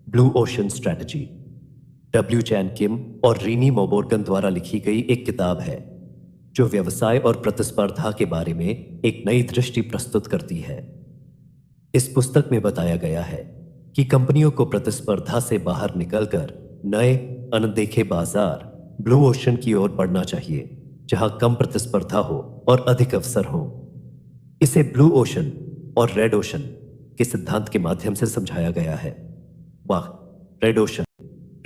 Blue ocean strategy W चैन किम और René मोबोर्गन द्वारा लिखी गई एक किताब है जो व्यवसाय और प्रतिस्पर्धा के बारे में एक नई दृष्टि प्रस्तुत करती है। इस पुस्तक में बताया गया है कि कंपनियों को प्रतिस्पर्धा से बाहर निकलकर नए अनदेखे बाजार ब्लू ओशन की ओर बढ़ना चाहिए, जहां कम प्रतिस्पर्धा हो और अधिक अवसर हो। इसे ब्लू ओशन और रेड ओशन के सिद्धांत के माध्यम से समझाया गया है। वाह, रेड ओशन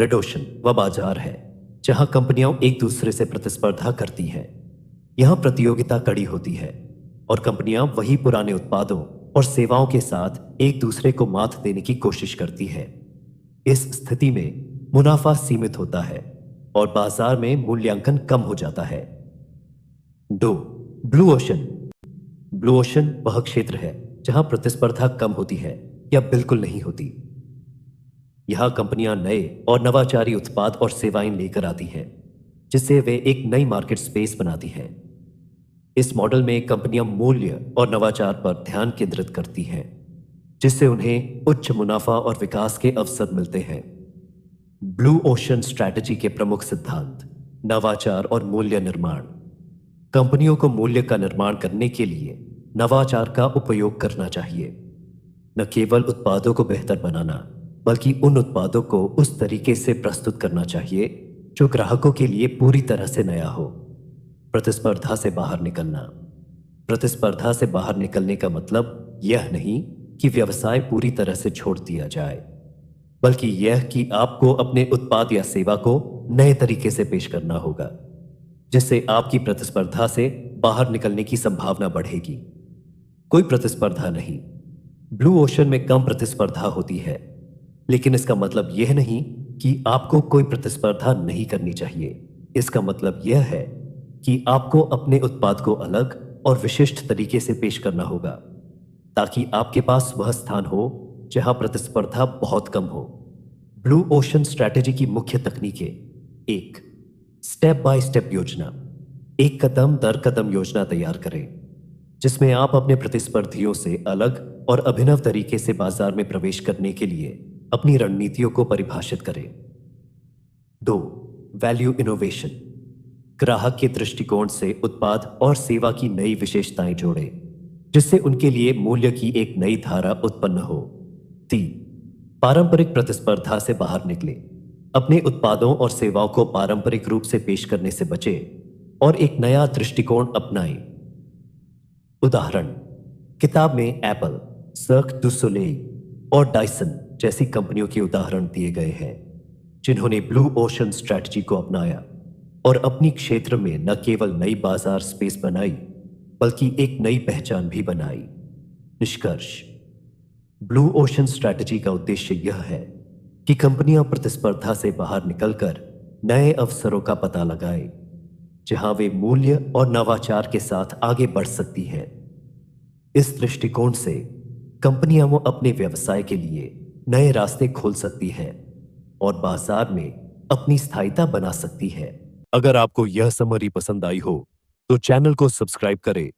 रेड ओशन वह बाजार है जहां कंपनियां एक दूसरे से प्रतिस्पर्धा करती हैं। यहां प्रतियोगिता कड़ी होती है और कंपनियां वही पुराने उत्पादों और सेवाओं के साथ एक दूसरे को मात देने की कोशिश करती है। इस स्थिति में मुनाफा सीमित होता है और बाजार में मूल्यांकन कम हो जाता है। 2. Blue ocean. ब्लू ओशन वह क्षेत्र है जहां प्रतिस्पर्धा कम होती है या बिल्कुल नहीं होती। यहां कंपनियां नए और नवाचारी उत्पाद और सेवाएं लेकर आती हैं, जिससे वे एक नई मार्केट स्पेस बनाती हैं। इस मॉडल में कंपनियां मूल्य और नवाचार पर ध्यान केंद्रित करती हैं, जिससे उन्हें उच्च मुनाफा और विकास के अवसर मिलते हैं। ब्लू ओशन स्ट्रैटेजी के प्रमुख सिद्धांत: नवाचार और मूल्य निर्माण। कंपनियों को मूल्य का निर्माण करने के लिए नवाचार का उपयोग करना चाहिए। न केवल उत्पादों को बेहतर बनाना, बल्कि उन उत्पादों को उस तरीके से प्रस्तुत करना चाहिए जो ग्राहकों के लिए पूरी तरह से नया हो। प्रतिस्पर्धा से बाहर निकलना। प्रतिस्पर्धा से बाहर निकलने का मतलब यह नहीं कि व्यवसाय पूरी तरह से छोड़ दिया जाए, बल्कि यह कि आपको अपने उत्पाद या सेवा को नए तरीके से पेश करना होगा, जिससे आपकी प्रतिस्पर्धा से बाहर निकलने की संभावना बढ़ेगी। कोई प्रतिस्पर्धा नहीं। ब्लू ओशन में कम प्रतिस्पर्धा होती है, लेकिन इसका मतलब यह नहीं कि आपको कोई प्रतिस्पर्धा नहीं करनी चाहिए। इसका मतलब यह है कि आपको अपने उत्पाद को अलग और विशिष्ट तरीके से पेश करना होगा, ताकि आपके पास वह स्थान हो जहां प्रतिस्पर्धा बहुत कम हो। ब्लू ओशन स्ट्रैटेजी की मुख्य तकनीकें: 1. स्टेप बाय स्टेप योजना। एक कदम दर कदम योजना तैयार करें, जिसमें आप अपने प्रतिस्पर्धियों से अलग और अभिनव तरीके से बाजार में प्रवेश करने के लिए अपनी रणनीतियों को परिभाषित करें। 2. Value innovation. ग्राहक के दृष्टिकोण से उत्पाद और सेवा की नई विशेषताएं जोड़ें, जिससे उनके लिए मूल्य की एक नई धारा उत्पन्न हो। 3. पारंपरिक प्रतिस्पर्धा से बाहर निकलें। अपने उत्पादों और सेवाओं को पारंपरिक रूप से पेश करने से बचें और एक नया दृष्टिकोण अपनाएं। उदाहरण: किताब में एप्पल, सर्क दु सोलेil और डायसन जैसी कंपनियों के उदाहरण दिए गए हैं, जिन्होंने ब्लू ओशन स्ट्रैटेजी को अपनाया और अपनी क्षेत्र में न केवल नई बाजार स्पेस बनाई, बल्कि एक नई पहचान भी बनाई। निष्कर्ष: ब्लू ओशन स्ट्रैटेजी का उद्देश्य यह है कि कंपनियां प्रतिस्पर्धा से बाहर निकलकर नए अवसरों का पता लगाएं, जहां वे मूल्य और नवाचार के साथ आगे बढ़ सकती हैं। इस दृष्टिकोण से कंपनियां वो अपने व्यवसाय के लिए नए रास्ते खोल सकती हैं और बाजार में अपनी स्थायित्व बना सकती है। अगर आपको यह समरी पसंद आई हो तो चैनल को सब्सक्राइब करें